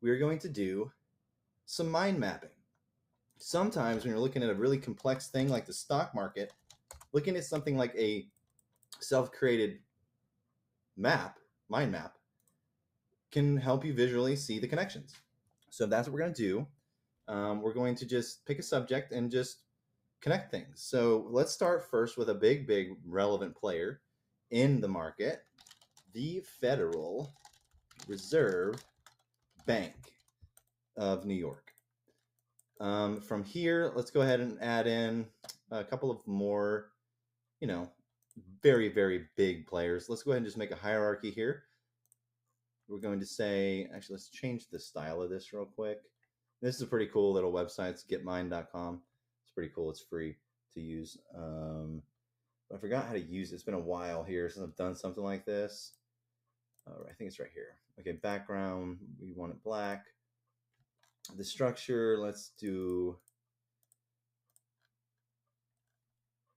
we're going to do some mind mapping. Sometimes when you're looking at a really complex thing like the stock market, looking at something like a self-created map, mind map, can help you visually see the connections. So that's what we're going to do. We're going to just pick a subject and just connect things. So let's start first with a big relevant player in the market, the Federal Reserve Bank of New York. From here, let's go ahead and add in a couple of more, very big players. Let's go ahead and just make a hierarchy here. We're going to say, actually, let's change the style of this real quick. This is a pretty cool little website. It's getmine.com. It's pretty cool. It's free to use. I forgot how to use it. It's been a while here since I've done something like this. I think it's right here. Okay, background, we want it black. The structure, let's do,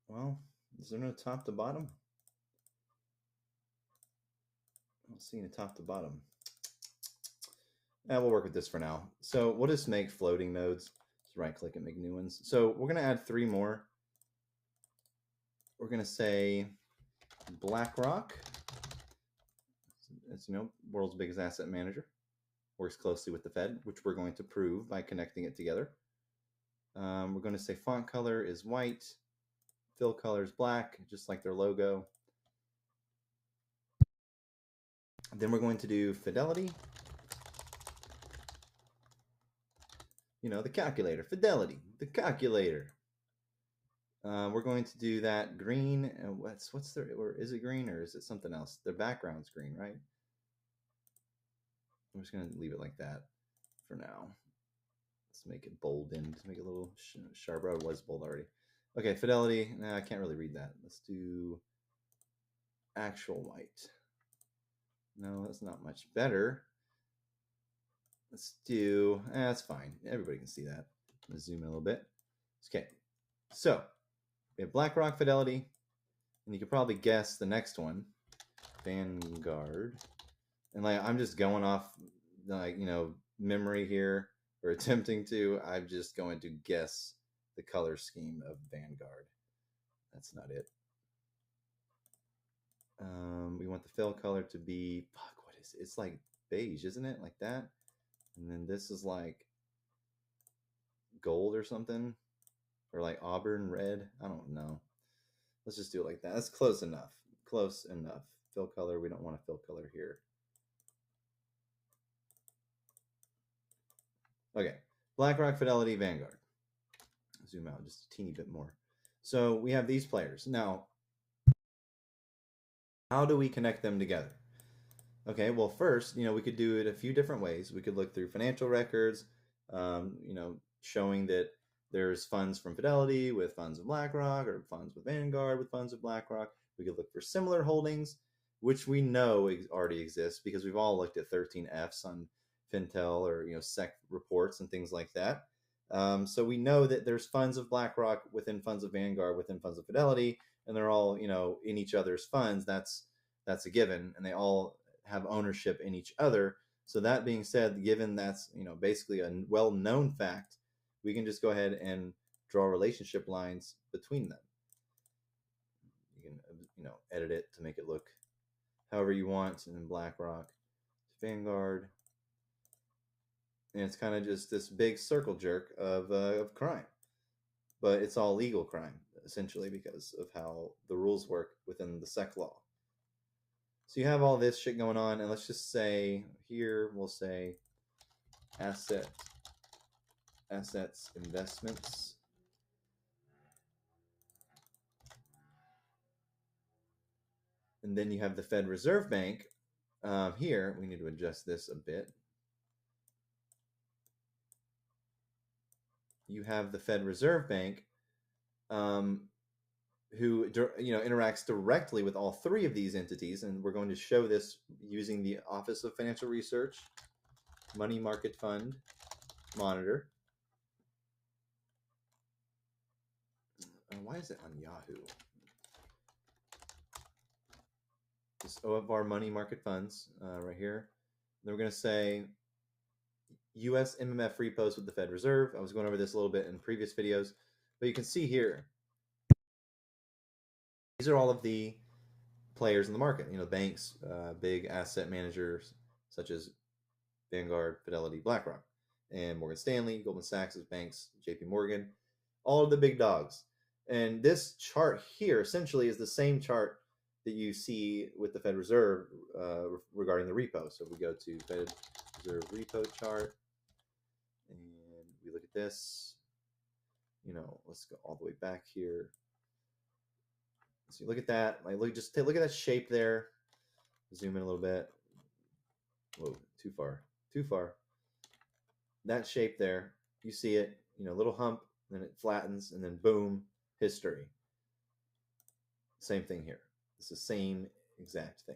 well, is there no top to bottom? I don't see any top to bottom. We'll work with this for now. So we'll just make floating nodes. Just right click and make new ones. So we're going to add 3 more. We're going to say BlackRock. It's, world's biggest asset manager. Works closely with the Fed, which we're going to prove by connecting it together. We're going to say font color is white. Fill color is black, just like their logo. Then we're going to do Fidelity. The calculator. Fidelity, the calculator. We're going to do that green. And what's their, or is it green or is it something else? Their background's green, right? I'm just going to leave it like that for now. Let's make it bold and just make it a little sharper. It was bold already. Okay, Fidelity. Nah, I can't really read that. Let's do actual white. No, that's not much better. Let's do, that's fine. Everybody can see that. Let's zoom in a little bit. Okay, so we have BlackRock, Fidelity, and you could probably guess the next one, Vanguard. And I'm just going off memory here, or attempting to. I'm just going to guess the color scheme of Vanguard. That's not it. We want the fill color to be, what is it? It's like beige, isn't it? Like that. And then this is like gold or something, or like auburn red. I don't know. Let's just do it like that. That's close enough. Close enough. Fill color. We don't want a fill color here. Okay. BlackRock, Fidelity, Vanguard. Zoom out just a teeny bit more. So we have these players. Now, how do we connect them together? Okay, well, first, we could do it a few different ways. We could look through financial records, showing that there's funds from Fidelity with funds of BlackRock, or funds with Vanguard with funds of BlackRock. We could look for similar holdings, which we know already exist because we've all looked at 13Fs on Fintel or SEC reports and things like that. So we know that there's funds of BlackRock within funds of Vanguard within funds of Fidelity, and they're all in each other's funds. That's a given, and they all have ownership in each other. So that being said, given that's basically a well-known fact, we can just go ahead and draw relationship lines between them. You can edit it to make it look however you want. And then BlackRock, Vanguard, and it's kind of just this big circle jerk of crime, but it's all legal crime essentially because of how the rules work within the SEC law. So you have all this shit going on, and let's just say here we'll say assets, investments. And then you have the Fed Reserve Bank. Here, we need to adjust this a bit. You have the Fed Reserve Bank, who interacts directly with all 3 of these entities, and we're going to show this using the Office of Financial Research Money Market Fund Monitor. Why is it on Yahoo? This OFR Money Market Funds right here. Then we're going to say US MMF repos with the Fed Reserve. I was going over this a little bit in previous videos, but you can see here, these are all of the players in the market, banks, big asset managers such as Vanguard, Fidelity, BlackRock, and Morgan Stanley, Goldman Sachs, banks, JP Morgan, all of the big dogs. And this chart here essentially is the same chart that you see with the Fed Reserve regarding the repo. So if we go to Fed Reserve repo chart and we look at this, let's go all the way back here. So you look at that, look at that shape there. Zoom in a little bit. Whoa, too far. That shape there, you see it, little hump, then it flattens, and then boom, history. Same thing here. It's the same exact thing.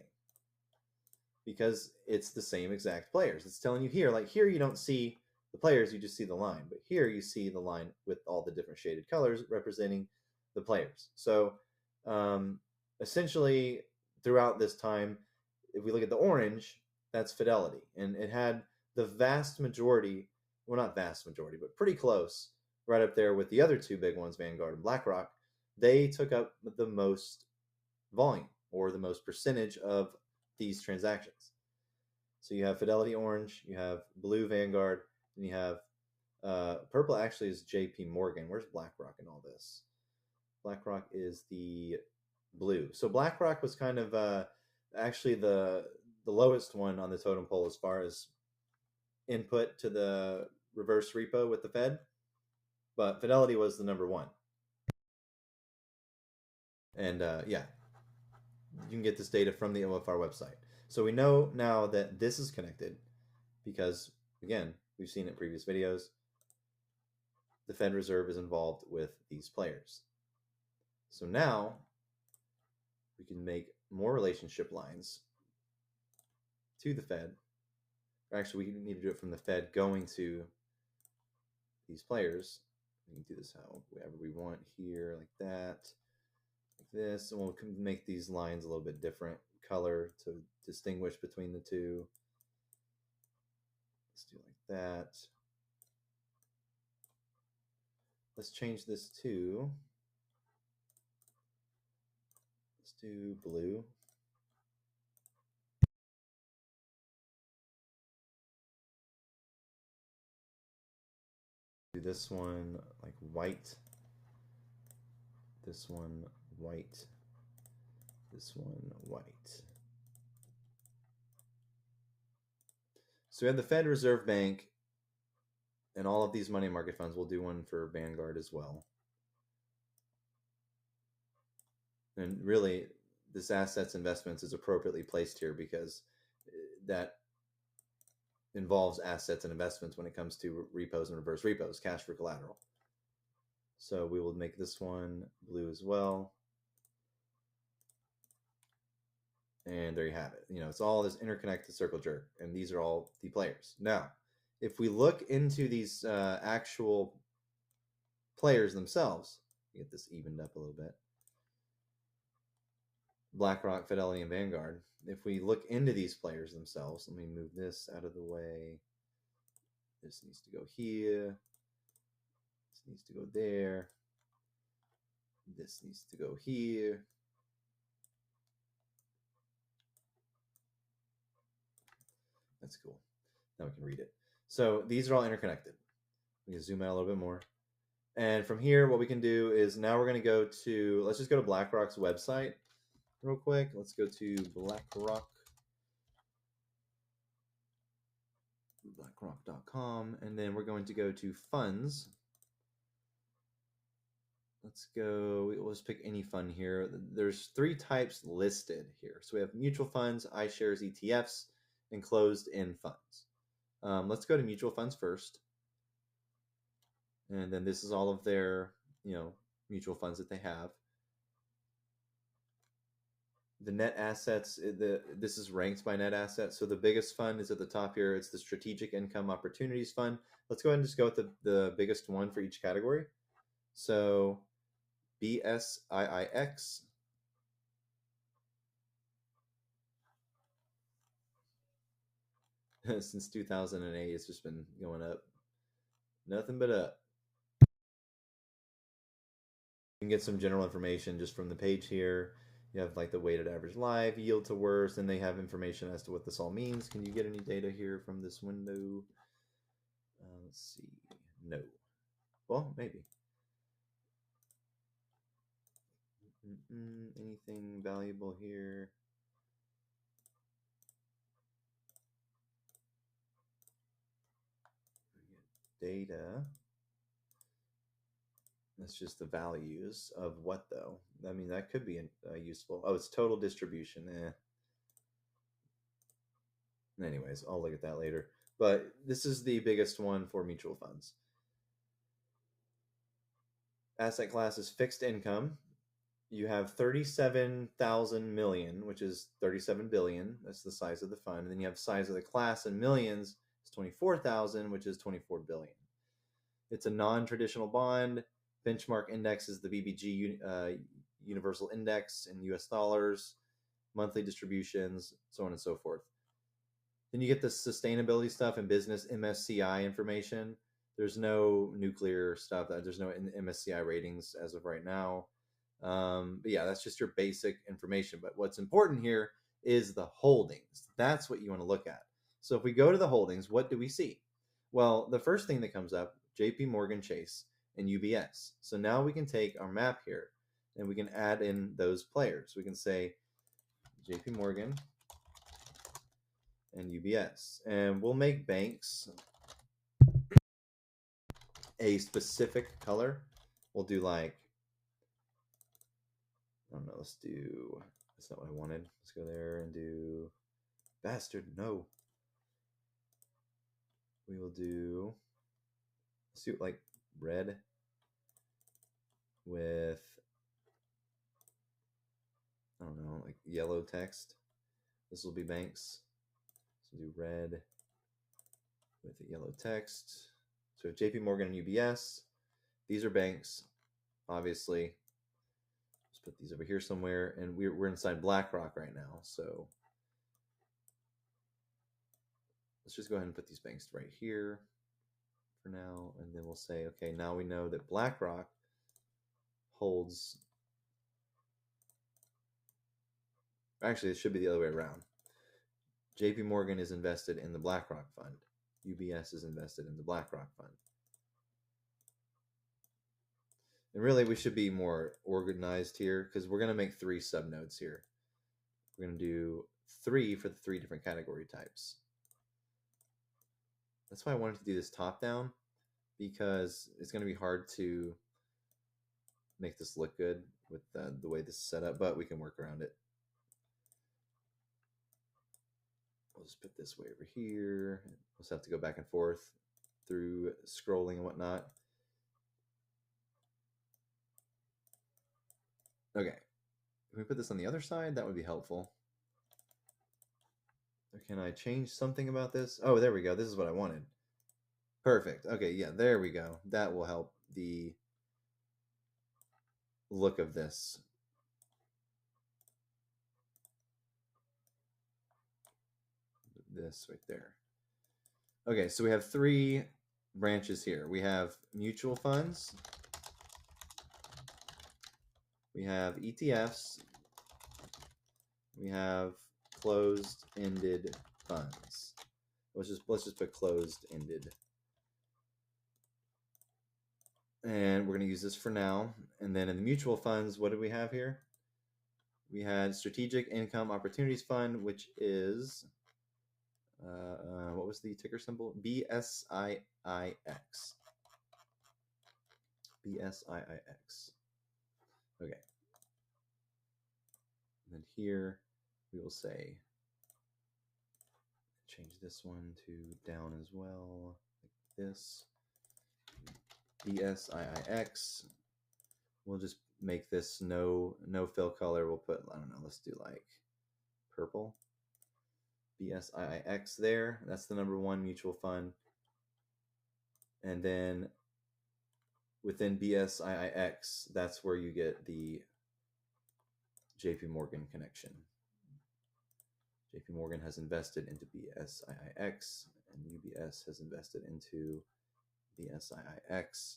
Because it's the same exact players. It's telling you here, like here you don't see the players, you just see the line. But here you see the line with all the different shaded colors representing the players. So essentially, throughout this time, if we look at the orange, that's Fidelity. And it had the vast majority, well, not vast majority, but pretty close, right up there with the other two big ones, Vanguard and BlackRock. They took up the most volume, or the most percentage of these transactions. So you have Fidelity orange, you have blue Vanguard, and you have purple actually is JP Morgan. Where's BlackRock in all this? BlackRock is the blue. So BlackRock was kind of actually the lowest one on the totem pole as far as input to the reverse repo with the Fed, but Fidelity was the number one. And yeah, you can get this data from the OFR website. So we know now that this is connected because, again, we've seen it in previous videos, the Fed Reserve is involved with these players. So now we can make more relationship lines to the Fed. Or actually, we need to do it from the Fed going to these players. We can do this however we want here, like that, like this, and we'll make these lines a little bit different color to distinguish between the two. Let's do it like that. Let's change this to, let's do blue. Do this one like white, this one white, this one white. So we have the Fed Reserve Bank, and all of these money market funds. We'll do one for Vanguard as well. And really, this assets investments is appropriately placed here because that involves assets and investments when it comes to repos and reverse repos, cash for collateral. So we will make this one blue as well. And there you have it. It's all this interconnected circle jerk, and these are all the players. Now, if we look into these actual players themselves, get this evened up a little bit. BlackRock, Fidelity, and Vanguard. If we look into these players themselves, let me move this out of the way. This needs to go here. This needs to go there. This needs to go here. That's cool. Now we can read it. So these are all interconnected. We can zoom out a little bit more. And from here, what we can do is now we're going to go to, let's just go to BlackRock's website real quick. Let's go to blackrock.com, and then we're going to go to funds. Let's go, we'll just pick any fund here. There's 3 types listed here. So we have mutual funds, iShares, ETFs, and closed-end funds. Let's go to mutual funds first. And then this is all of their, mutual funds that they have. The net assets, this is ranked by net assets. So the biggest fund is at the top here. It's the Strategic Income Opportunities Fund. Let's go ahead and just go with the biggest one for each category. So BSIIX. Since 2008, it's just been going up. Nothing but up. You can get some general information just from the page here. You have like the weighted average life, yield to worst, and they have information as to what this all means. Can you get any data here from this window? Let's see. No. Well, maybe. Anything valuable here? Data. That's just the values of what, though? I mean, that could be useful. Oh, it's total distribution. Anyways, I'll look at that later. But this is the biggest one for mutual funds. Asset class is fixed income. You have 37,000 million, which is 37 billion. That's the size of the fund. And then you have size of the class in millions. It's 24,000, which is 24 billion. It's a non-traditional bond. Benchmark index is the BBG Universal Index in US dollars, monthly distributions, so on and so forth. Then you get the sustainability stuff and business MSCI information. There's no nuclear stuff. There's no MSCI ratings as of right now. But yeah, that's just your basic information. But what's important here is the holdings. That's what you want to look at. So if we go to the holdings, what do we see? Well, the first thing that comes up, JP Morgan Chase and UBS. So now we can take our map here and we can add in those players. We can say JP Morgan and UBS. And we'll make banks a specific color. We'll do like, I don't know, let's do, that's not what I wanted. Let's go there and do, bastard, no. We will do, let's do like red with, I don't know, like yellow text. This will be banks. So we'll do red with the yellow text. So JP Morgan and UBS. These are banks, obviously. Let's put these over here somewhere. And we're inside BlackRock right now. So let's just go ahead and put these banks right here for now. And then we'll say, okay, now we know that BlackRock holds, actually, it should be the other way around. JP Morgan is invested in the BlackRock fund. UBS is invested in the BlackRock fund. And really, we should be more organized here because we're going to make 3 subnodes here. We're going to do 3 for the 3 different category types. That's why I wanted to do this top down, because it's going to be hard to make this look good with the way this is set up, but we can work around it. We'll just put this way over here. We'll just have to go back and forth through scrolling and whatnot. Okay. If we put this on the other side, that would be helpful. Or can I change something about this? Oh, there we go. This is what I wanted. Perfect. Okay, yeah, there we go. That will help the look of this. This right there. Okay, so we have 3 branches here. We have mutual funds. We have ETFs. We have closed-ended funds. Let's just put closed-ended. And we're going to use this for now. And then in the mutual funds, what do we have here? We had Strategic Income Opportunities Fund, which is, what was the ticker symbol? BSIIX. BSIIX. Okay. And then here we will say, change this one to down as well, like this. BSIIX. We'll just make this no fill color. We'll put, I don't know, let's do like purple. BSIIX there. That's the #1 mutual fund. And then within BSIIX, that's where you get the JP Morgan connection. JP Morgan has invested into BSIIX, and UBS has invested into BSIIX.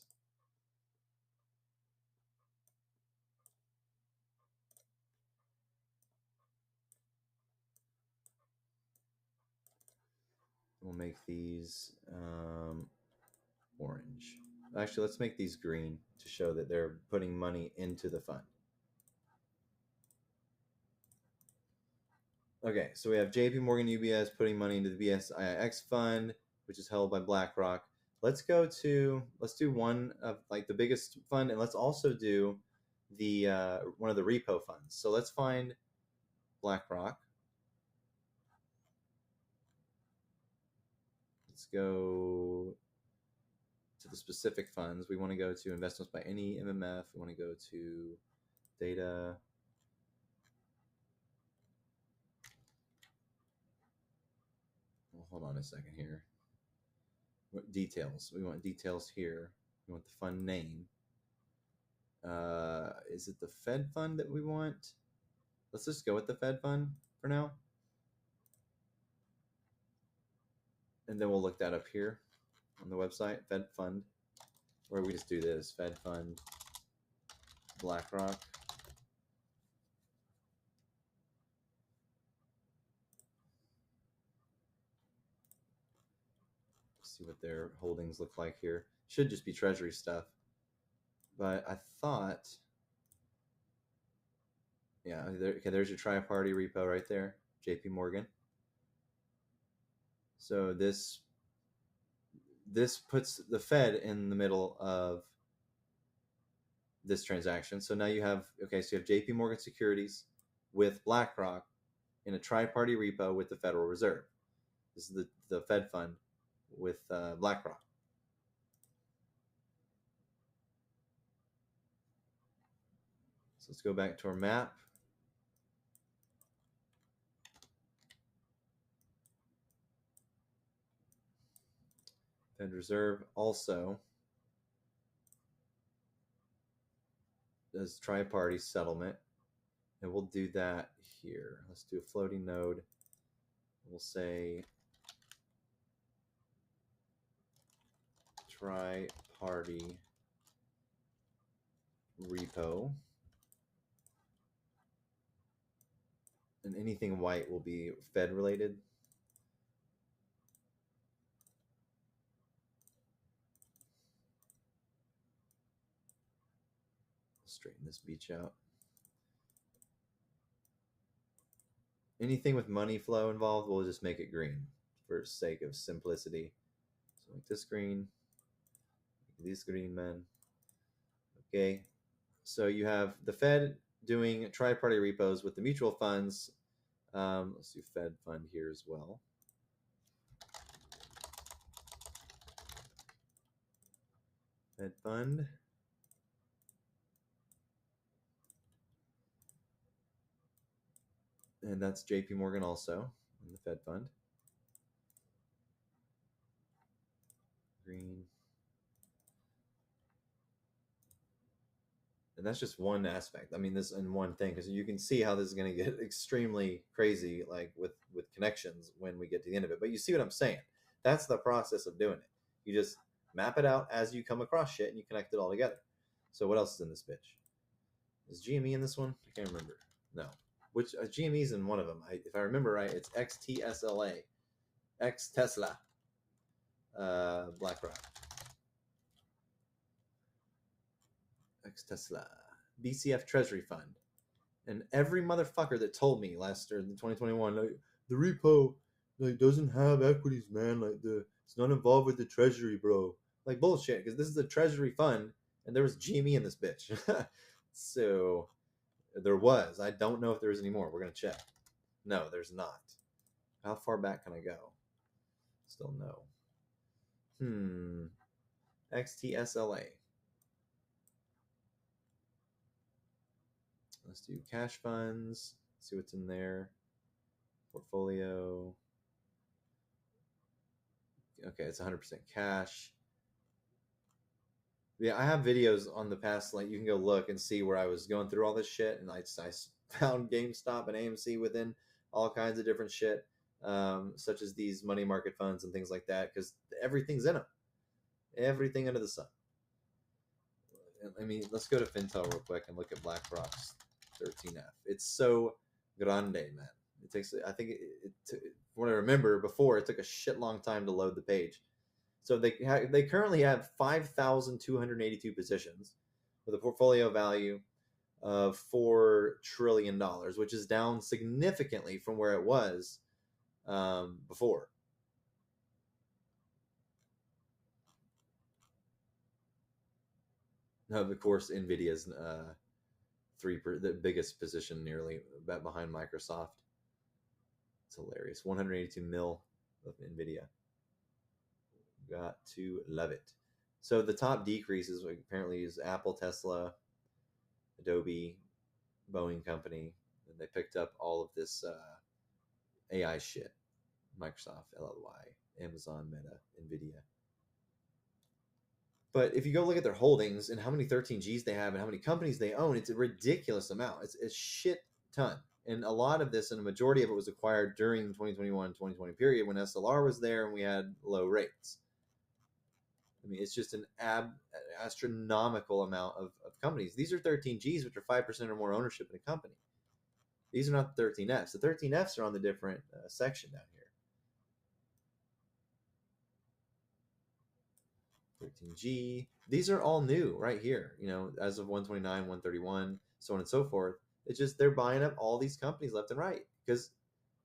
We'll make these orange. Actually, let's make these green to show that they're putting money into the fund. Okay, so we have JP Morgan UBS putting money into the BSIIX fund, which is held by BlackRock. Let's do one of like the biggest fund, and let's also do the one of the repo funds. So let's find BlackRock. Let's go to the specific funds. We want to go to investments by any MMF. We want to go to data. Well, hold on a second here. What details? We want details here. We want the fund name. Is it the Fed fund that we want? Let's just go with the Fed fund for now. And then we'll look that up here on the website, Fed fund, or we just do this, Fed fund, BlackRock. See what their holdings look like here. Should just be treasury stuff. But I thought, yeah, okay, there's your tri-party repo right there, JP Morgan. So this puts the Fed in the middle of this transaction. So now you have, okay, so you have JP Morgan Securities with BlackRock in a tri-party repo with the Federal Reserve. This is the Fed fund with BlackRock. So let's go back to our map. Fed Reserve also does tri-party settlement, and we'll do that here. Let's do a floating node. We'll say tri-party repo, and anything white will be Fed related. Straighten this beach out. Anything with money flow involved, we'll just make it green for sake of simplicity. So make this green, make these green, men. Okay, so you have the Fed doing tri-party repos with the mutual funds. Let's do Fed fund here as well. Fed fund. And that's JP Morgan also in the Fed fund. Green. And that's just one aspect. I mean, this in one thing, because you can see how this is going to get extremely crazy, like with connections when we get to the end of it. But you see what I'm saying? That's the process of doing it. You just map it out as you come across shit, and you connect it all together. So what else is in this bitch? Is GME in this one? I can't remember. No. Which GME's in one of them. If I remember right, it's XTSLA, X Tesla, BlackRock. Tesla, BCF Treasury Fund, and every motherfucker that told me last year in 2021, like, the repo like doesn't have equities, man. Like it's not involved with the Treasury, bro. Like bullshit, because this is a Treasury fund, and there was GME in this bitch. So there was. I don't know if there is anymore. We're gonna check. No, there's not. How far back can I go? Still no. XTSLA. Let's do cash funds. See what's in there. Portfolio. Okay, it's 100% cash. Yeah, I have videos on the past. Like you can go look and see where I was going through all this shit, and I found GameStop and AMC within all kinds of different shit, such as these money market funds and things like that, because everything's in them, everything under the sun. I mean, let's go to Fintel real quick and look at BlackRock's 13F. It's so grande, man. It takes, I think, from what I remember before, it took a shit long time to load the page. So they currently have 5,282 positions with a portfolio value of $4 trillion, which is down significantly from where it was before. Of course, Nvidia's the biggest position, nearly behind Microsoft. It's hilarious. 182 mil of Nvidia. Got to love it. So the top decreases apparently is Apple, Tesla, Adobe, Boeing Company, and they picked up all of this AI shit. Microsoft, LLY, Amazon, Meta, Nvidia. But if you go look at their holdings and how many 13Gs they have and how many companies they own, it's a ridiculous amount. It's a shit ton. And a lot of this, and a majority of it, was acquired during the 2021-2020 period when SLR was there and we had low rates. I mean, it's just an astronomical amount of companies. These are 13Gs, which are 5% or more ownership in a company. These are not the 13Fs. The 13Fs are on the different section down here. 13G. These are all new right here, as of 129, 131, so on and so forth. It's just they're buying up all these companies left and right because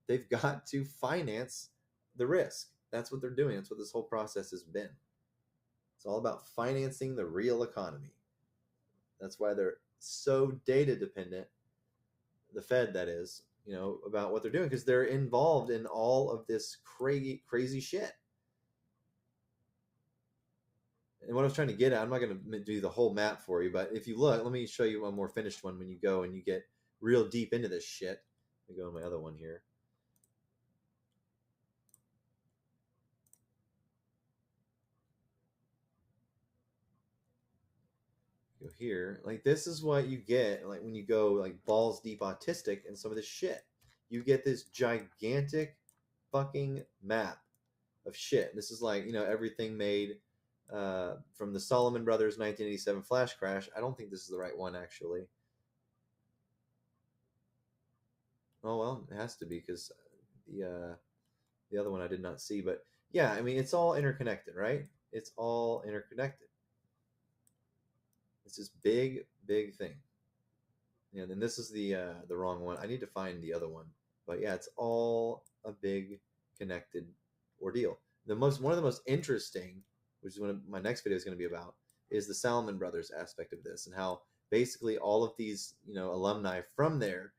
they've got to finance the risk. That's what they're doing. That's what this whole process has been. It's all about financing the real economy. That's why they're so data dependent, the Fed, that is, about what they're doing, because they're involved in all of this crazy shit. And what I was trying to get at, I'm not going to do the whole map for you, but if you look, let me show you a more finished one when you go and you get real deep into this shit. Let me go to my other one here. Go here. Like, this is what you get, like, when you go, like, balls deep autistic and some of this shit. You get this gigantic fucking map of shit. This is like, everything made from the Salomon Brothers 1987 flash crash. I don't think this is the right one, actually. Oh, well, it has to be, because the other one I did not see. But yeah, I mean, it's all interconnected, right? It's all interconnected. It's this big thing. Yeah, then this is the wrong one. I need to find the other one. But yeah, it's all a big connected ordeal. One of the most interesting, which is what my next video is going to be about, is the Salomon Brothers aspect of this, and how basically all of these alumni from there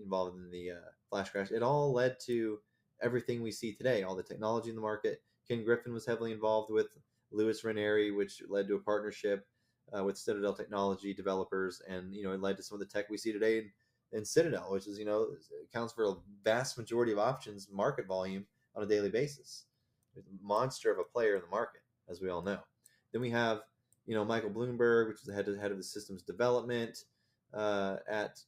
involved in the flash crash, it all led to everything we see today. All the technology in the market. Ken Griffin was heavily involved with Louis Ranieri, which led to a partnership with Citadel Technology developers, and it led to some of the tech we see today in Citadel, which is accounts for a vast majority of options market volume on a daily basis. There's a monster of a player in the market, as we all know. Then we have Michael Bloomberg, which is the head of the systems development at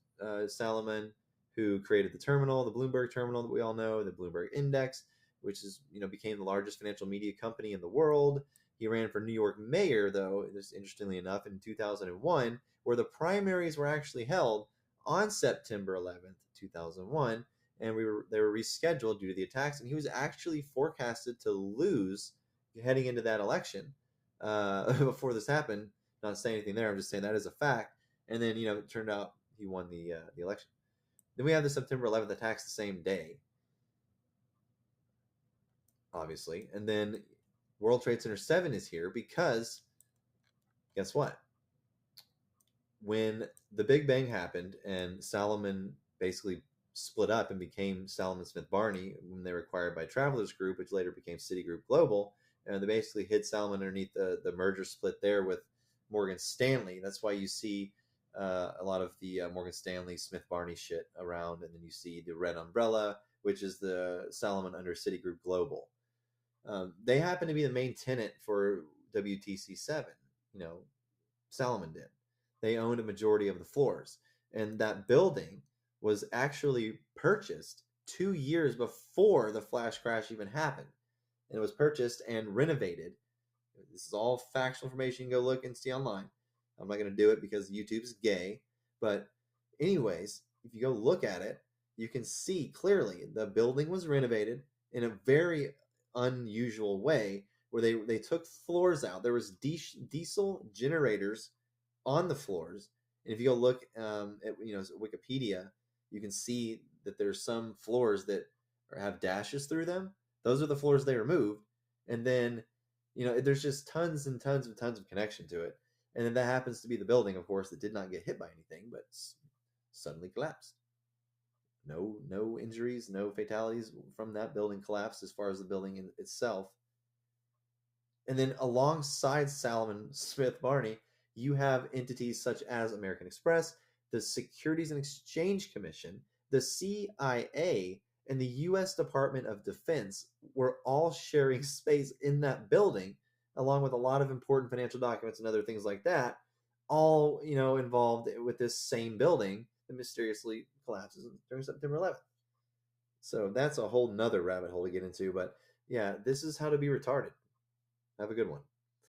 Salomon, who created the terminal, the Bloomberg terminal that we all know, the Bloomberg Index, which is became the largest financial media company in the world. He ran for New York mayor, though, just interestingly enough, in 2001, where the primaries were actually held on September 11th, 2001, and they were rescheduled due to the attacks, and he was actually forecasted to lose heading into that election before this happened. Not saying anything there, I'm just saying that is a fact. And then, it turned out he won the election. Then we have the September 11th attacks the same day, obviously, and then World Trade Center 7 is here because guess what? When the Big Bang happened and Salomon basically split up and became Salomon Smith Barney, when they were acquired by Travelers Group, which later became Citigroup Global, and they basically hid Salomon underneath the merger split there with Morgan Stanley. That's why you see a lot of the Morgan Stanley Smith Barney shit around, and then you see the red umbrella, which is the Salomon under Citigroup Global. They happen to be the main tenant for WTC 7. Salomon did. They owned a majority of the floors. And that building was actually purchased 2 years before the flash crash even happened. And it was purchased and renovated. This is all factual information you can go look and see online. I'm not going to do it because YouTube's gay. But, anyways, if you go look at it, you can see clearly the building was renovated in a very unusual way where they took floors out. There was diesel generators on the floors. And if you go look at Wikipedia, you can see that there's some floors that have dashes through them. Those are the floors they removed. And then there's just tons and tons of connection to it. And then that happens to be the building, of course, that did not get hit by anything, but suddenly collapsed. No injuries, no fatalities from that building collapse as far as the building itself. And then alongside Salomon Smith Barney, you have entities such as American Express, the Securities and Exchange Commission, the CIA, and the U.S. Department of Defense were all sharing space in that building, along with a lot of important financial documents and other things like that, all involved with this same building that mysteriously collapses during September 11th. So that's a whole nother rabbit hole to get into. But yeah, this is how to be retarded. Have a good one.